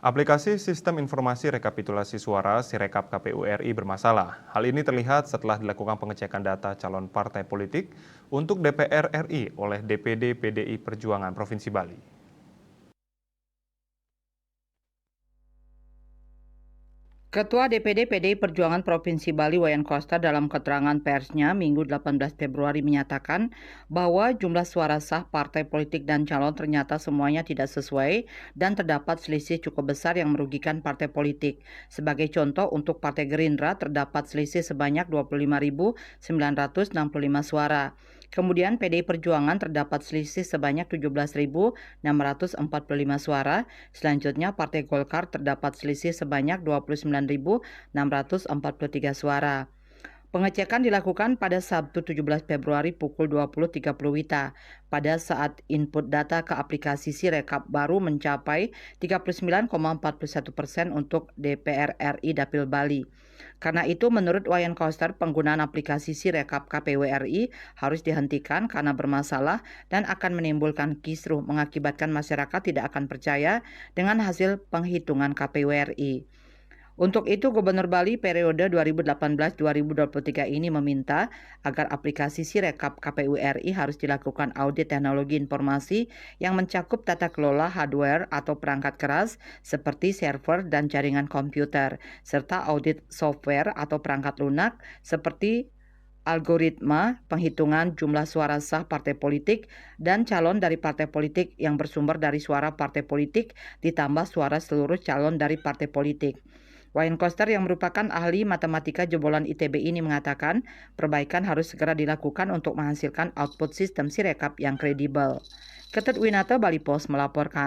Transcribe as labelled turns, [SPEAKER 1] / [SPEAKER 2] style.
[SPEAKER 1] Aplikasi Sistem Informasi Rekapitulasi Suara Sirekap KPU RI bermasalah. Hal ini terlihat setelah dilakukan pengecekan data calon partai politik untuk DPR RI oleh DPD PDI Perjuangan Provinsi Bali.
[SPEAKER 2] Ketua DPD PDI Perjuangan Provinsi Bali Wayan Koster dalam keterangan persnya Minggu 18 Februari menyatakan bahwa jumlah suara sah partai politik dan calon ternyata semuanya tidak sesuai dan terdapat selisih cukup besar yang merugikan partai politik. Sebagai contoh, untuk Partai Gerindra terdapat selisih sebanyak 25.965 suara. Kemudian PDI Perjuangan terdapat selisih sebanyak 17.645 suara. Selanjutnya Partai Golkar terdapat selisih sebanyak 29.643 suara. Pengecekan dilakukan pada Sabtu 17 Februari pukul 20.30 WITA. Pada saat input data ke aplikasi Sirekap baru mencapai 39,41% untuk DPR RI Dapil Bali. Karena itu menurut Wayan Koster penggunaan aplikasi Sirekap KPU RI harus dihentikan karena bermasalah dan akan menimbulkan kisruh mengakibatkan masyarakat tidak akan percaya dengan hasil penghitungan KPU RI. Untuk itu, Gubernur Bali periode 2018-2023 ini meminta agar aplikasi Sirekap KPU RI harus dilakukan audit teknologi informasi yang mencakup tata kelola hardware atau perangkat keras seperti server dan jaringan komputer, serta audit software atau perangkat lunak seperti algoritma penghitungan jumlah suara sah partai politik dan calon dari partai politik yang bersumber dari suara partai politik ditambah suara seluruh calon dari partai politik. Wayan Koster yang merupakan ahli matematika jebolan ITB ini mengatakan perbaikan harus segera dilakukan untuk menghasilkan output sistem Sirekap yang kredibel. Ketut Winata, Bali Post melaporkan.